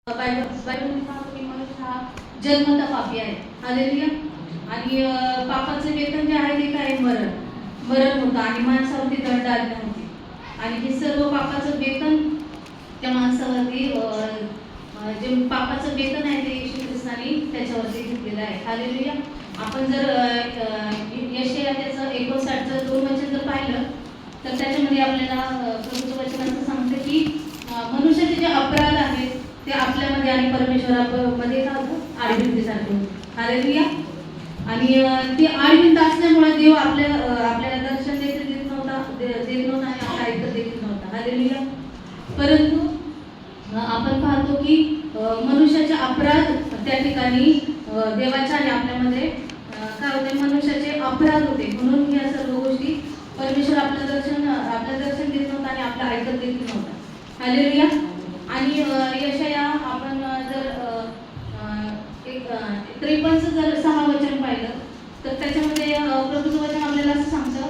बायबलमध्ये पाहतो की मनुष्य हा जन्मतः पापी आहे. हालेलुया. आणि पापाचं वेतन जे आहे ते काय? मरण. मरण होतं आणि माणसावरती दंड आज्ञा होती. आणि हे सर्व पापाचं वेतन त्या माणसावरती जे पापाचं वेतन आहे ते येशू ख्रिस्ताने त्याच्यावरती घेतलेलं आहे. हालेलुया. आपण जर यशाया त्याचं 59चं 2 वचन जर पाहिलं तर त्याच्यामध्ये आपल्याला प्रभूचं वचन असं सांगतं की मनुष्याचे जे अपराध आहेत ते आपल्यामध्ये आणि परमेश्वरामध्ये काय होतं? आडविंतीसारखे होतं. हालेलुया. आणि ते आडविंत असल्यामुळे देव आपल्याला दर्शन देत नव्हता आणि आपला ऐकत देखील नव्हता. हालेलुया. परंतु आपण पाहतो की मनुष्याचे अपराध त्या ठिकाणी देवाच्या आणि आपल्यामध्ये काय होते? मनुष्याचे अपराध होते. म्हणून या सर्व गोष्टी परमेश्वर आपलं दर्शन देत नव्हता आणि आपलं ऐकत देखील नव्हता. हालेलुया. आणि यशाया आपण जर 53 जर 6 वचन पाहिलं तर त्याच्यामध्ये प्रभूचं वचन आपल्याला असं सांगतं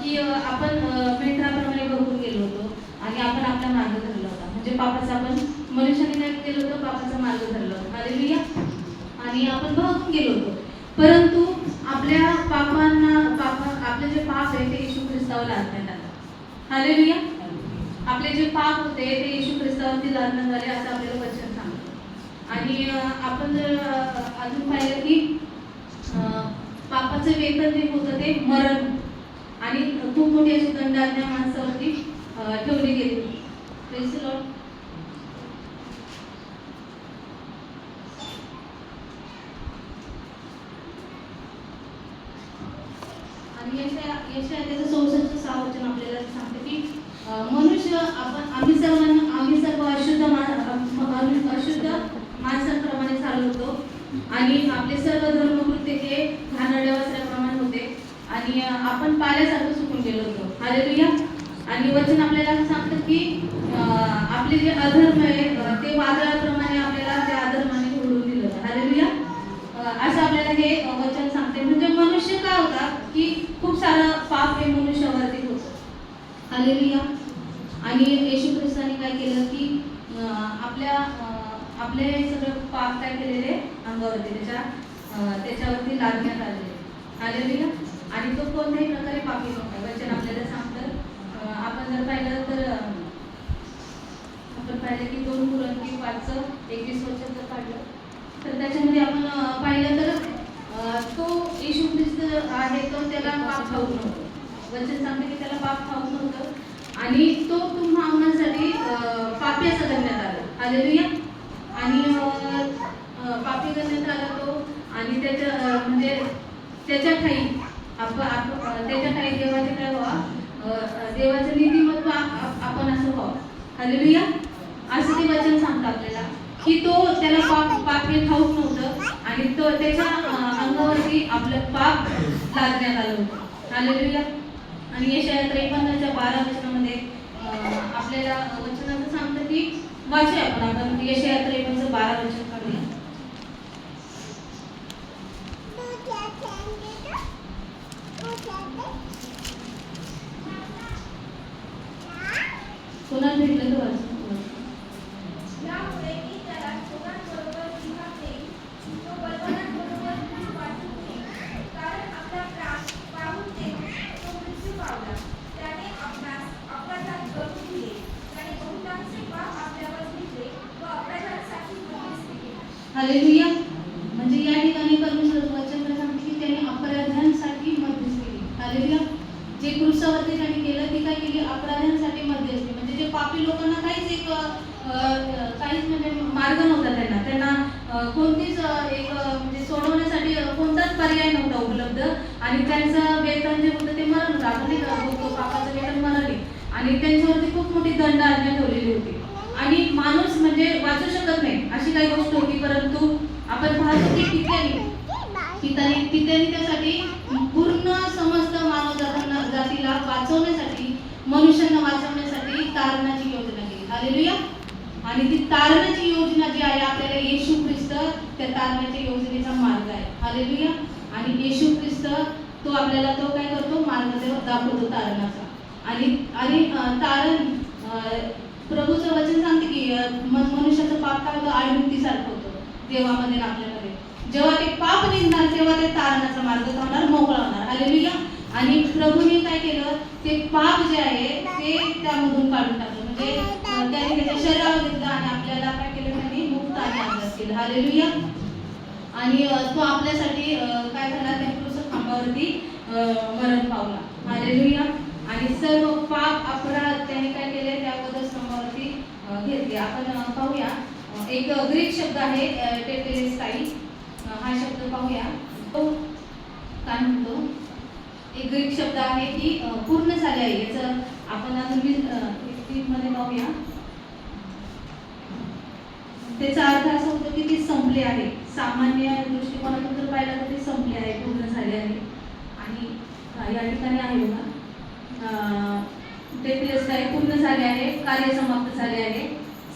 की आपण मेंढराप्रमाणे बघून गेलो होतो आणि आपण आपला मार्ग धरला होता. म्हणजे पापाचा आपण मनुष्याने काय केलं होतं? पापाचा मार्ग धरला होता. हालेलुया. आणि आपण बघून गेलो होतो. परंतु आपल्या आपले जे पाप आहे ते येशू ख्रिस्तावर लादण्यात आलं. हालेलुया. आपले जे पाप होते ते येशू ख्रिस्तावरती लादण्यात झाले असं आपल्याला वचन सांगतं. आणि आपण जर अजून पाहिलं की पापाचं वेतन जे होतं ते मरण आणि खूप मोठी अशी दंडाज्ञा माणसावरती ठेवली गेली. Praise the Lord. आणि यशाया त्याचं 64 वचन आपल्याला सांगतं की मनुष्य आम्ही सर्व अशुद्ध माणसांप्रमाणे चालत होतो आणि आपले सर्व धर्मकृत्य हे घाणेरड्या वस्त्राप्रमाणे होते आणि आपण पाल्यासारखं सुकून गेलो होतो. हालेलुया. आणि वचन आपल्याला सांगतं की आपले जे अधर्म आहे ते वादळाप्रमाणे आपल्याला त्या अधर्माने उडवून दिलं होतं. हालेलुया. असं आपल्याला हे वचन सांगते. म्हणजे मनुष्य काय होता की खूप सारं पाप हे मनुष्यावरती होतं. हालेलुया. आणि येशू ख्रिस्ताने काय केलं की आपले सगळं पाप काय केलेले अंगावरती त्याच्यावरती लादण्यात आलेले. हालेलुया. आणि तो कोणत्याही प्रकारे पापी नव्हता. वचन आपल्याला सांगतं. आपण जर पाहिलं तर आपण पाहिलं की 2 कुरिन्थी 5:21 वचन जर पाहिलं तर त्याच्यामध्ये आपण पाहिलं तर तो येशू ख्रिस्त आहे तो त्याला पाप ठाऊक नव्हतं. वचन सांगते की त्याला पाप ठाऊक नव्हतं आणि तो तुम्हा आम्हासाठी पापी असं करण्यात आलं. हालेलुया. आणि पापी करण्यात आला तो आणि म्हणजे त्याच्या ठाई त्याच्या ठाई देवाचे काय व्हावं? देवाचं नीतिमत्व आपण असं व्हावं. हालेलुया. असं ते वचन सांगतं आपल्याला की त्याला पाप हे ठाऊक नव्हतं आणि तो त्याच्या अंगावरती आपलं पाप लादण्यात आलं होतं. हालेलुया. आणि यशाया 53च्या 12 वचनामध्ये आपल्याला वचनाचं सांगतं की वाचूया आपण यशाया 53चं 12 वचन काढूया. कोणाला भेटलं तर वाचून. हालेलुया. म्हणजे या ठिकाणी परमेश्वर वचन सांगते की त्याने अपराध्यांसाठी मध्यस्थी केली. हालेलुया. जे क्रूसावरती त्यांनी केलं ती काय केली? अपराध्यांसाठी मध्यस्थी. म्हणजे जे पापी लोकांना काहीच म्हणजे मार्ग नव्हता. त्यांना कोणतीच म्हणजे सोडवण्यासाठी कोणताच पर्याय नव्हता उपलब्ध आणि त्यांचं वेतन जे होतं ते मरण होतं. आपण बघतो पापाचं वेतन मरण आहे आणि त्यांच्यावरती खूप मोठी दंड आज्ञा ठेवलेली होती आणि माणूस म्हणजे वाचू शकत नाही अशी काही गोष्ट होती. परंतु आपण पाहतो की पित्याने त्यासाठी पूर्ण समस्त मानव जातीला वाचवण्यासाठी मनुष्यांना वाचवण्यासाठी तारणाची योजना केली. हालेलुया. आणि ती तारणाची योजना जी आहे आपल्याला येशू ख्रिस्त त्या तारणाच्या योजनेचा मार्ग आहे. हालेलुया. आणि येशू ख्रिस्त तो आपल्याला तो काय करतो? मार्ग दाखवतो तारणाचा. आणि तारण प्रभूचं वचन सांगते की मनुष्याचं पाप काय देवामध्ये आणि आपल्यामध्ये. जेव्हा ते पाप निघणार तेव्हा ते तारणाचा मार्ग होणार, मोकळा होणार. हालेलुया. आणि प्रभूने काय केलं, ते पाप जे आहे ते त्यामधून काढून टाकलं. म्हणजे त्यांनी त्याच्या शरीरावर घेतलं आणि आपल्याला काय केलं, त्यांनी मुक्त आणि आजाद केलं. हालेलुया. आणि तो आपल्यासाठी काय झाला, त्या क्रूस खांबावरती मरण पावला. हालेलुया. आणि सर्व पाप अपराध त्याने काय केले, त्या वधस्तंभावरती घेतले. आपण पाहूया, एक ग्रीक शब्द आहे टेटेलेस्टाई, हा शब्द पाहूया. तो काय म्हणतो, एक ग्रीक शब्द आहे की पूर्ण झाले आहे. याचं आपण अजून मध्ये पाहूया. त्याचा अर्थ असा होतो की ते संपले आहे. सामान्य दृष्टिकोनातून जर पाहिलं तर ते संपले आहे, पूर्ण झाले आहे. आणि या ठिकाणी आहे बघा, टेटेलेस्टाई पूर्ण झाले आहे, कार्य समाप्त झाले आहे.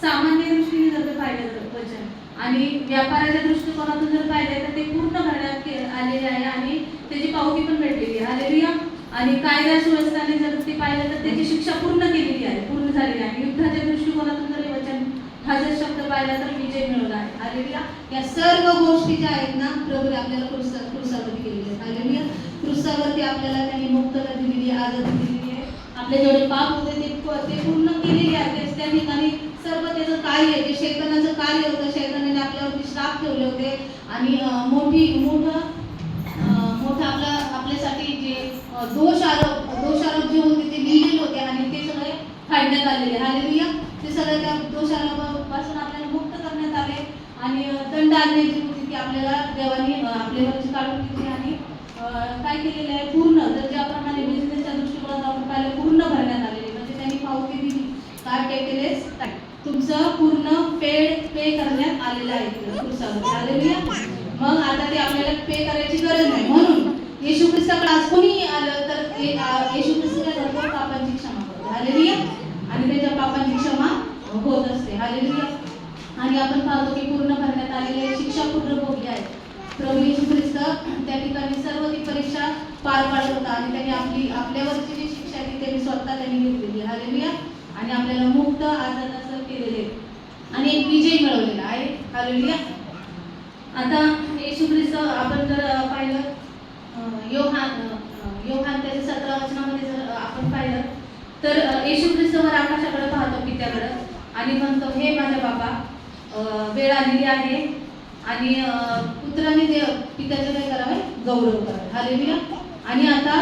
सामान्य दृष्टीने जर पाहिलं तर वचन, आणि व्यापाराच्या दृष्टिकोनातून जर पाहिलं तर ते पूर्ण भरण्यात आलेले आहे आणि त्याची पावती पण भेटलेली आहे. हालेलुया. आणि कायदा सुव्यवस्थेने जर ते पाहिलं तर त्याची शिक्षा पूर्ण केलेली आहे, पूर्ण झालेली आहे. युद्धाच्या दृष्टिकोनातून जर वचन हा जर शब्द पाहिला तर विजय मिळवला आहे. हालेलुया. या सर्व गोष्टी ज्या आहेत ना, प्रभूने आपल्याला क्रूसावरती केलेली आहेत. हालेलुया. क्रूसावरती आपल्याला त्यांनी मुक्तता दिलेली आहे, आजादी दिलेली आहे. आपले जेवढे पाप होते ते पूर्ण केलेले आहेत. त्या ठिकाणी सर्व त्याचं कार्य, जे शैतानाचं कार्य होतं, शैतानाने आपल्यावरती श्राप ठेवले होते आणि मोठं आपल्यासाठी जे दोषारोप जे होते ते लिहिलेले होते आणि ते सगळे काढण्यात आलेले. हालेलुया. ते सगळे त्या दोषारोपापासून आपल्याला मुक्त करण्यात आले आणि दंड आज्ञा जी होती ती आपल्याला देवाने आपल्यावरची काढून घेतली आणि काय केलेलं आहे, पूर्ण तर ज्याप्रमाणे बिझनेसच्या दृष्टिकोनात आपण पाहिलं पूर्ण भरण्यात आलेले. म्हणजे त्यांनी पावती दिली, काय केलेलेस तुमचं पूर्ण पे करण्यात आलेलं आहे क्रूसावर. हालेलुया. मग आता ते आपल्याला पे करायची गरज नाही. म्हणून येशू ख्रिस्ताकडे आज कोणी आलं तर येशू ख्रिस्त काय करतो, पापांची क्षमा करतो. हालेलुया. आणि त्याच्या पापांची क्षमा होत असते. हालेलुया. आणि आपण पाहतो की पूर्ण भरण्यात आलेली शिक्षा पूर्ण भोगली आहे. प्रभू येशू ख्रिस्त त्या ठिकाणी सर्व ती परीक्षा पार पाडत होता आणि त्यांनी आपल्यावरची जी शिक्षा आहे ती त्यांनी स्वतः घेतलेली. हालेलुया. आणि आपल्याला मुक्त आजाद असं केलेले आणि एक विजय मिळवलेला आहे. हालेलुया. आता येशू ख्रिस्त आपण जर पाहिलं, योहान त्याच्या 17 वचनामध्ये जर आपण पाहिलं तर येशू ख्रिस्तवर आकाशाकडे पाहतो, पित्याकडे, आणि म्हणतो, हे माझ्या बाबा, वेळ आलेली आहे आणि पुत्राने पित्याचे काय करावे, गौरव करावे. हालेलुया. आणि आता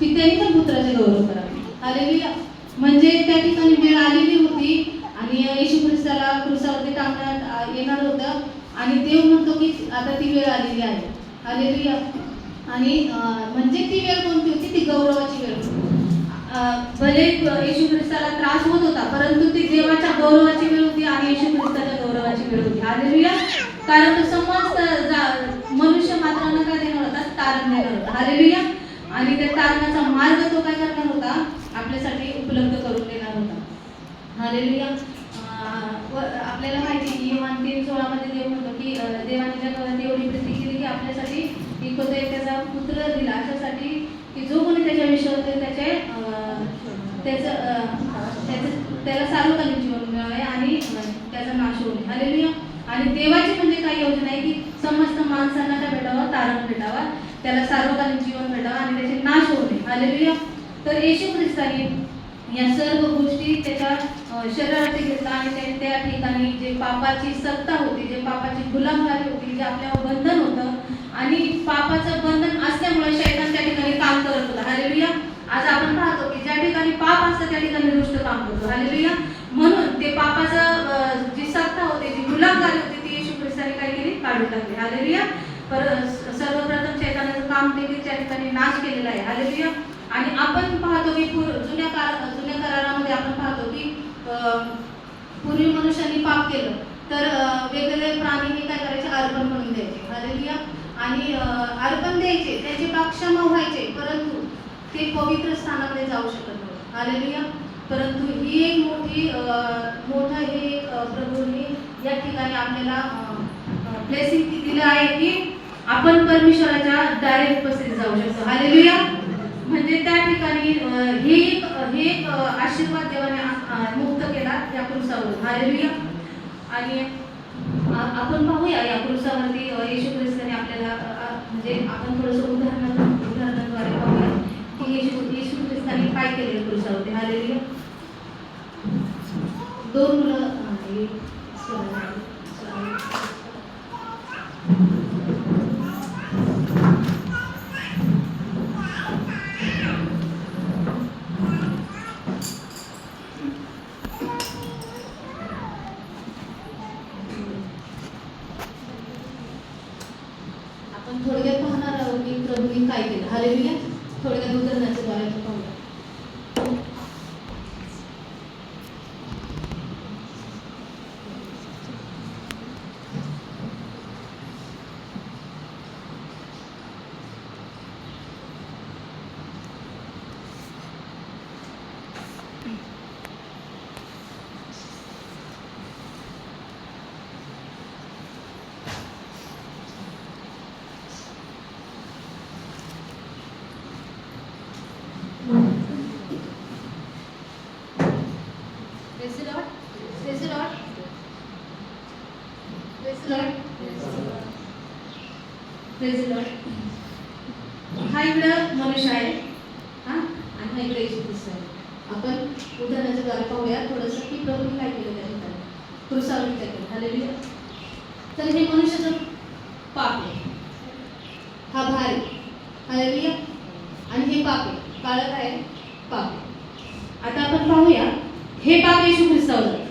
पित्याने पण पुत्राचे गौरव करावे. हालेलुया. म्हणजे त्या ठिकाणी वेळ आलेली होती आणि येशू ख्रिस्ताला क्रूसावरती टाकण्यात येणार होतं आणि देव म्हणतो की आता ती वेळ आलेली आहे. हालेलुया. आणि म्हणजे ती वेळ कोणती होती, ती गौरवाची वेळ होती. भले येशू ख्रिस्ताला त्रास होत होता, परंतु ती देवाच्या गौरवाची वेळ होती आणि येशू ख्रिस्ताच्या गौरवाची वेळ होती. हालेलुया. कारण तो समस्त मनुष्य मात्रांना काय देणार होता, तारण देणार होता. हालेलुया. आणि त्या तारणाचा मार्ग तो काय करणार होता, आपल्यासाठी उपलब्ध करून देणार होता. हालेलुया. आपल्याला माहिती आहे की योहान 3:16 मध्ये देव म्हणतो की देवाने जगाला एवढी प्रीती केली की आपल्यासाठी त्याचा पुत्र दिला, अशासाठी की जो कोणी त्याच्या विश्वास त्याला सार्वकालिक जीवन मिळावे आणि त्याचा नाश होऊ नये. हालेलुया. आणि देवाची म्हणजे काय योजना आहे की समस्त माणसांना काय भेटावा, तारण भेटावा, त्याला सार्वकालिक जीवन भेटावा आणि त्याचे नाश होऊ नये. हालेलुया. तर येशू ख्रिस्ताने या सर्व गोष्टी त्याच्या शरीरात घेतला आणि त्या ठिकाणी जे पापाची सत्ता होती, जे पापाची गुलामगिरी होती, जे आपल्यावर बंधन होतं आणि पापाचं बंधन असल्यामुळे शैतान त्या ठिकाणी काम करत होता. हालेलुया. आज आपण पाहतो की ज्या ठिकाणी पाप असतं त्या ठिकाणी दुष्ट काम करतो. हालेलुया. म्हणून ते पापाचं जी सत्ता होती, जी गुलामगिरी होती, ती येशू ख्रिस्ताने काय केली, काढून टाकली. हालेलुया. सर्वप्रथम शैतानाचं काम देखील त्या ठिकाणी नाश केलेला आहे. हालेलुया. आणि आपण पाहतो की जुन्या करारामध्ये आपण पाहतो की पूर्वी मनुष्यांनी पाप केलं तर वेगवेगळे प्राणी हे काय करायचे, अर्पण म्हणून द्यायचे. हालेलुया. आणि अर्पण द्यायचे, त्याचे पाप क्षमा व्हायचे, परंतु ते पवित्र स्थानामध्ये जाऊ शकत नव्हते. हालेलुया. परंतु ही एक मोठं हे प्रभूंनी या ठिकाणी आपल्याला ब्लेसिंग दिलं आहे की आपण परमेश्वराच्या डायरेक्ट उपस्थितीत जाऊ शकतो. हालेलुया. म्हणजे त्या ठिकाणी हे एक आशीर्वाद देवाने मुक्त केला या क्रूसावरून. हालेलुया. आणि आपण पाहूया या क्रूसावरती येशू ख्रिस्ताने आपल्याला म्हणजे आपण थोडंसं उदाहरणाद्वारे पाहूया की येशू ख्रिस्ताने काय केलं क्रूसावरती. हालेलुया. दोन मुलं आपण थोडक्यात पाहणार आहोत की प्रभूने काय केलं. हालेलुया. थोडक्यात उदाहरणाच्या द्वारे पाहूया. हा इकडं मनुष्य आहे आणि हा इकडे येशू ख्रिस्त आहे. आपण उदाहरणाच्या द्वारे पाहूया थोडंसं की प्रभूने काय केलं त्या ठिकाणी क्रूसावरती काय केलं. हालेलुया. तर हे मनुष्याचं पाप आहे, हा भार आहे. हालेलुया. आणि हे पाप आहे, काळं काय आहे, पाप आहे. आता आपण पाहूया हे पाप येशू ख्रिस्तावर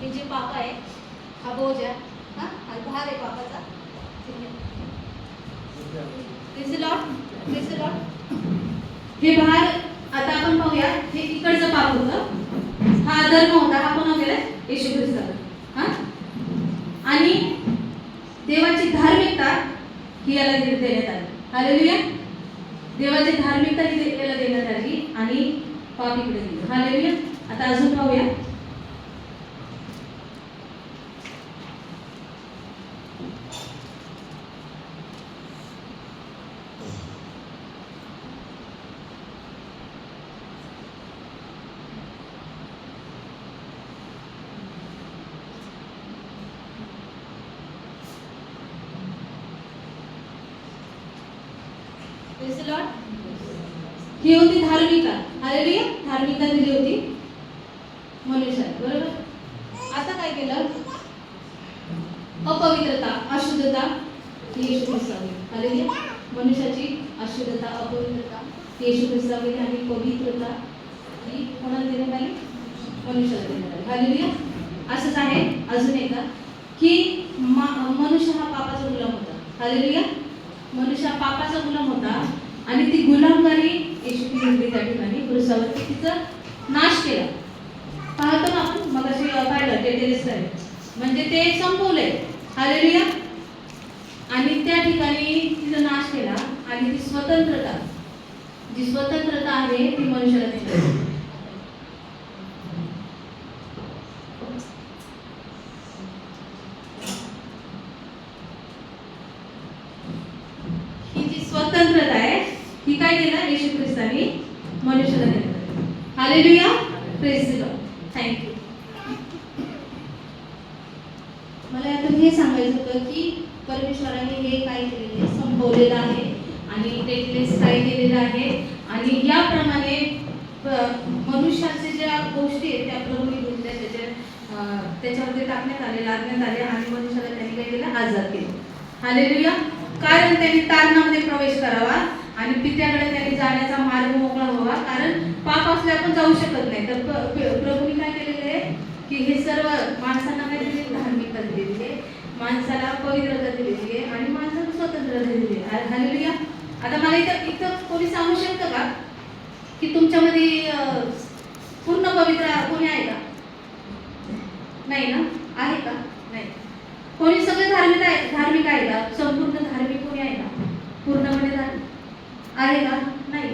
हे जे पाप आहे हा बोज आहे, हा भार आहे पापाचा. हे भार. आता आपण पाहूया हे इकडचं पाप होतं, हा अधर्म होता, हा कोणा गेला येशू ख्रिस्तावर. आणि देवाची धार्मिकता ही याला देण्यात आली. हालेलुया. देवाची धार्मिकता ही याला देण्यात आली आणि पाप इकडे दिलं. हालेलुया. आता अजून पाहूया. ही होती धार्मिकता. हालेलुया. धार्मिकता दिली होती मनुष्याला, बरोबर. आता काय केलं, अपवित्रता, अशुद्धता ही येशू ख्रिस्तावर. हालेलुया. मनुष्याची अशुद्धता, अपवित्रता येशू ख्रिस्तावर आणि पवित्रता ही कोणाला देण्यात आली, मनुष्याला देण्यात आली. हालेलुया. असंच आहे अजून एकदा की मनुष्य हा पापाचा गुलाम होता. हालेलुया. मनुष्य हा पापाचा गुलाम होता आणि ती गुलामगारी येशूने घेतली त्या ठिकाणी क्रूसावरती, तिचा नाश केला. पाहतो ना आपण मगाशी पाहिलं ते म्हणजे ते संपवलंय. हालेलुया. आणि त्या ठिकाणी तिचा नाश केला आणि ती स्वतंत्रता, जी स्वतंत्रता आहे ती मनुष्याला दिली. ही जी स्वतंत्रता आहे ही काय केलं येशू ख्रिस्ताने मनुष्याला दिली. Hallelujah. Praise the Lord. Thank you. मला आता हे सांगायचं होतं की परमेश्वराने हे काय केलेलं आहे, संपवलेलं आहे आणि डेटलेस काय केलेलं आहे आणि याप्रमाणे मनुष्याचे ज्या गोष्टी आहेत त्या प्रभूने घेतल्या, त्याच्यामध्ये टाकण्यात आले, लादण्यात आले आणि मनुष्याला त्यांनी काय केलं, आजाद केलं. हालेलुया. कारण त्यांनी तारणामध्ये प्रवेश करावा आणि पित्याकडे त्यांनी जाण्याचा मार्ग मोकळा व्हावा. कारण पाप असले आपण जाऊ शकत नाही. तर प्रभूने काय केलेलं आहे की हे सर्व माणसांना काय दिले, धार्मिकता दिलेली आहे, माणसाला पवित्रता दिलेली आहे आणि माणसाला स्वतंत्रता दिलेली आहे. हालेलुया. आता मला इथं कोणी सांगू शकतं का की तुमच्यामध्ये पूर्ण पवित्र कोणी आहे का? नाही ना. आहे का? नाही. कोणी सगळे धार्मिक आहे का? संपूर्ण धार्मिक कोणी आहे का? पूर्णपणे धार्मिक आहे का? नाही,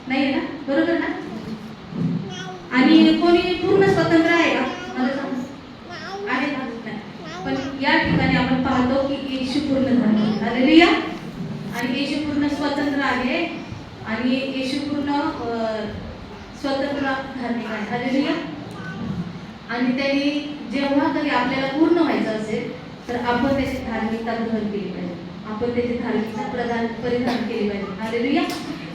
नाही आहे ना, बरोबर ना? आणि कोणी पूर्ण स्वतंत्र आहे का? मला सांग. आहे का? नाही. पण या ठिकाणी आपण पाहतो की येशू पूर्ण धार्मिक, हालेलुया. आणि येशू पूर्ण स्वतंत्र आहे आणि येशू पूर्ण स्वतंत्र धार्मिक आहे, हालेलुया. आणि त्यांनी जेव्हा कधी आपल्याला पूर्ण व्हायचं असेल तर आपण त्याची धार्मिकता ग्रहण केली पाहिजे, आपण त्याची धार्मिकता परिधान केली पाहिजे, हालेलुया.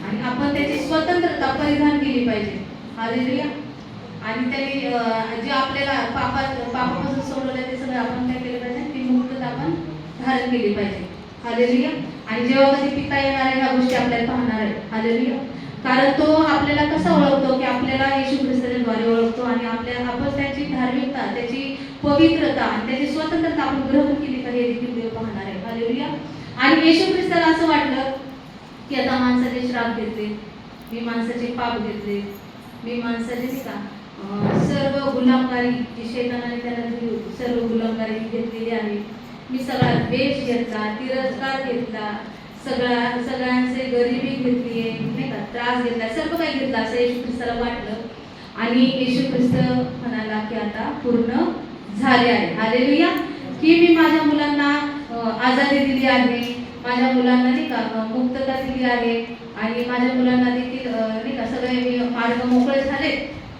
आणि आपण त्याची स्वतंत्रता परिधान केली पाहिजे, हालेलुया. आणि त्यांनी जे आपल्याला पापापासून सोडवलं ते सगळं आपण काय केलं पाहिजे, ती मुक्तता आपण धारण केली पाहिजे, हालेलुया. आणि जेव्हा कधी पिता येणार आहे ह्या गोष्टी आपल्याला पाहणार आहे, हालेलुया. कारण तो आपल्याला कसा ओळखतो की आपल्याला येशू ख्रिस्ताच्या द्वारे ओळखतो आणि आपण त्याची धार्मिकता, त्याची पवित्रता आणि त्याची स्वतंत्रता आपण ग्रहण केली पाहिजे, हे देखील देव पाहणार आहे, हालेलुया. आणि येशू ख्रिस्ताला असं वाटलं की आता माणसाचे श्राप घेतले, मी माणसाचे पाप घेतले, मी माणसाचे नाही का सर्व गुलामगारी जी शैतानाने त्याला दिली होती, सर्व गुलामगारी घेतलेली आहे, मी सगळा द्वेष घेतला, तिरस्कार घेतला, सगळ्यांचे गरिबी घेतली आहे, नाही का, त्रास घेतला, सर्व काही घेतलं असं येशू ख्रिस्ताला वाटलं. आणि येशू ख्रिस्त म्हणाला की आता पूर्ण झाले आहे, हालेलुया. की मी माझ्या मुलांना आजादी दिली आहे, माझ्या मुलांना नाही का मुक्तता दिली आहे आणि माझ्या मुलांना देखील नाही का सगळे मार्ग मोकळे झाले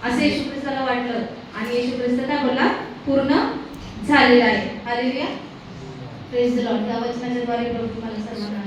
असे येशू ख्रिस्ताला वाटलं. आणि येशू ख्रिस्त काय बोलला, पूर्ण झालेला आहे, हालेलुया. Praise the Lord. त्या वचनाच्या द्वारे प्रभू तुम्हाला सर्वांना